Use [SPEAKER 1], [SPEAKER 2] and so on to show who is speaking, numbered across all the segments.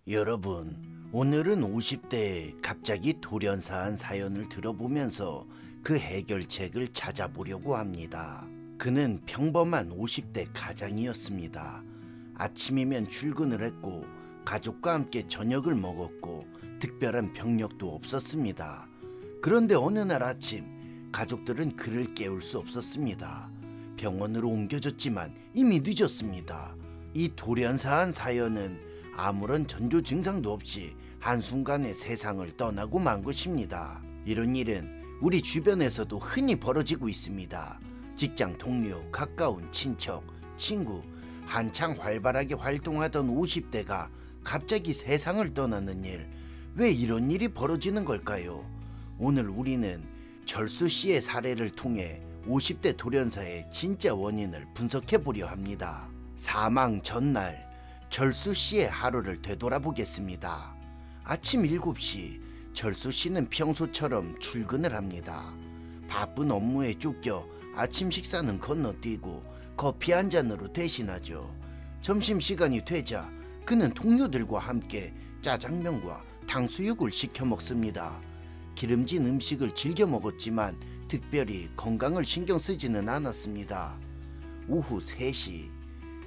[SPEAKER 1] 여러분, 오늘은 50대에 갑자기 돌연사한 사연을 들어보면서 그 해결책을 찾아보려고 합니다. 그는 평범한 50대 가장이었습니다. 아침이면 출근을 했고 가족과 함께 저녁을 먹었고 특별한 병력도 없었습니다. 그런데 어느 날 아침 가족들은 그를 깨울 수 없었습니다. 병원으로 옮겨졌지만 이미 늦었습니다. 이 돌연사한 사연은 아무런 전조 증상도 없이 한순간에 세상을 떠나고 만 것입니다. 이런 일은 우리 주변에서도 흔히 벌어지고 있습니다. 직장 동료, 가까운 친척, 친구, 한창 활발하게 활동하던 50대가 갑자기 세상을 떠나는 일, 왜 이런 일이 벌어지는 걸까요? 오늘 우리는 철수 씨의 사례를 통해 50대 돌연사의 진짜 원인을 분석해 보려 합니다. 사망 전날 철수 씨의 하루를 되돌아보겠습니다. 아침 7시 철수 씨는 평소처럼 출근을 합니다. 바쁜 업무에 쫓겨 아침 식사는 건너뛰고 커피 한 잔으로 대신하죠. 점심시간이 되자 그는 동료들과 함께 짜장면과 탕수육을 시켜 먹습니다. 기름진 음식을 즐겨 먹었지만 특별히 건강을 신경 쓰지는 않았습니다. 오후 3시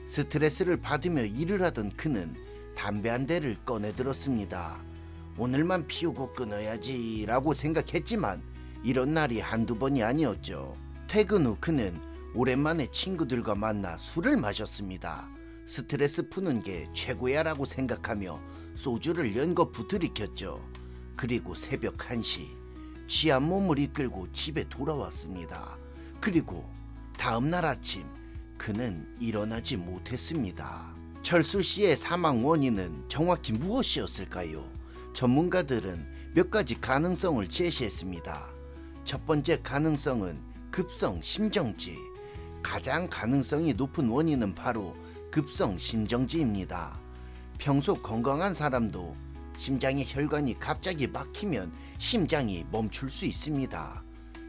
[SPEAKER 1] 스트레스를 받으며 일을 하던 그는 담배 한 대를 꺼내 들었습니다. 오늘만 피우고 끊어야지 라고 생각했지만 이런 날이 한두 번이 아니었죠. 퇴근 후 그는 오랜만에 친구들과 만나 술을 마셨습니다. 스트레스 푸는 게 최고야 라고 생각하며 소주를 연거푸 들이켰죠. 그리고 새벽 1시 취한 몸을 이끌고 집에 돌아왔습니다. 그리고 다음날 아침 그는 일어나지 못했습니다. 철수 씨의 사망 원인은 정확히 무엇이었을까요? 전문가들은 몇 가지 가능성을 제시했습니다. 첫 번째 가능성은 급성 심정지. 가장 가능성이 높은 원인은 바로 급성 심정지입니다. 평소 건강한 사람도 심장의 혈관이 갑자기 막히면 심장이 멈출 수 있습니다.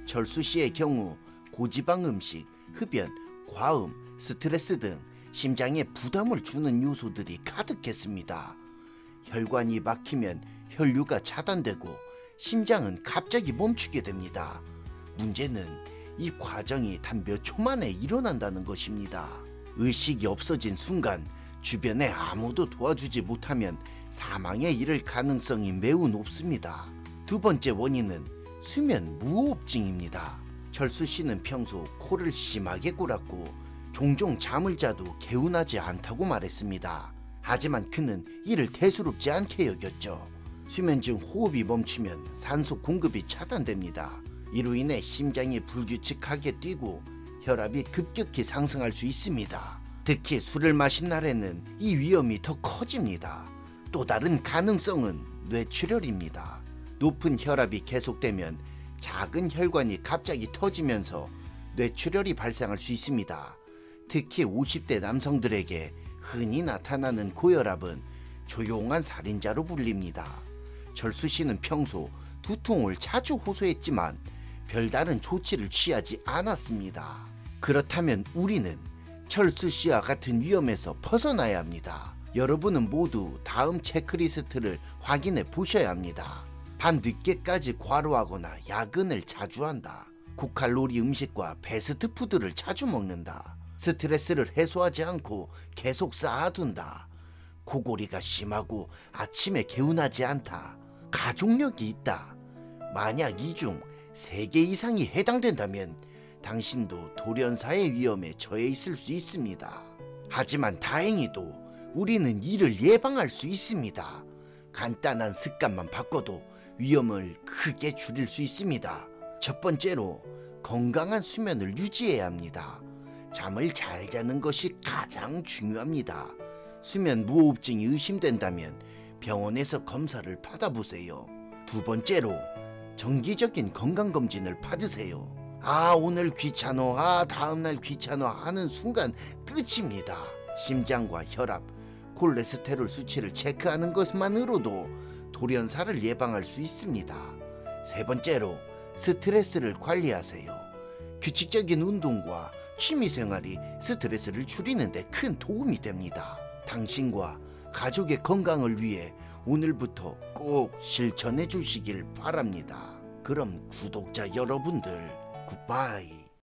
[SPEAKER 1] 철수 씨의 경우 고지방 음식, 흡연, 과음, 스트레스 등 심장에 부담을 주는 요소들이 가득했습니다. 혈관이 막히면 혈류가 차단되고 심장은 갑자기 멈추게 됩니다. 문제는 이 과정이 단 몇 초 만에 일어난다는 것입니다. 의식이 없어진 순간 주변에 아무도 도와주지 못하면 사망에 이를 가능성이 매우 높습니다. 두 번째 원인은 수면 무호흡증입니다. 철수 씨는 평소 코를 심하게 골았고 종종 잠을 자도 개운하지 않다고 말했습니다. 하지만 그는 이를 대수롭지 않게 여겼죠. 수면 중 호흡이 멈추면 산소 공급이 차단됩니다. 이로 인해 심장이 불규칙하게 뛰고 혈압이 급격히 상승할 수 있습니다. 특히 술을 마신 날에는 이 위험이 더 커집니다. 또 다른 가능성은 뇌출혈입니다. 높은 혈압이 계속되면 작은 혈관이 갑자기 터지면서 뇌출혈이 발생할 수 있습니다. 특히 50대 남성들에게 흔히 나타나는 고혈압은 조용한 살인자로 불립니다. 철수 씨는 평소 두통을 자주 호소했지만 별다른 조치를 취하지 않았습니다. 그렇다면 우리는 철수 씨와 같은 위험에서 벗어나야 합니다. 여러분은 모두 다음 체크리스트를 확인해 보셔야 합니다. 밤 늦게까지 과로하거나 야근을 자주 한다. 고칼로리 음식과 패스트푸드를 자주 먹는다. 스트레스를 해소하지 않고 계속 쌓아둔다. 코골이가 심하고 아침에 개운하지 않다. 가족력이 있다. 만약 이 중 3개 이상이 해당된다면 당신도 돌연사의 위험에 처해 있을 수 있습니다. 하지만 다행히도 우리는 이를 예방할 수 있습니다. 간단한 습관만 바꿔도 위험을 크게 줄일 수 있습니다. 첫 번째로 건강한 수면을 유지해야 합니다. 잠을 잘 자는 것이 가장 중요합니다. 수면 무호흡증이 의심된다면 병원에서 검사를 받아보세요. 두 번째로 정기적인 건강검진을 받으세요. 오늘 귀찮어, 다음날 귀찮어 하는 순간 끝입니다. 심장과 혈압, 콜레스테롤 수치를 체크하는 것만으로도 돌연사를 예방할 수 있습니다. 세 번째로 스트레스를 관리하세요. 규칙적인 운동과 취미생활이 스트레스를 줄이는 데 큰 도움이 됩니다. 당신과 가족의 건강을 위해 오늘부터 꼭 실천해 주시길 바랍니다. 그럼 구독자 여러분들 굿바이.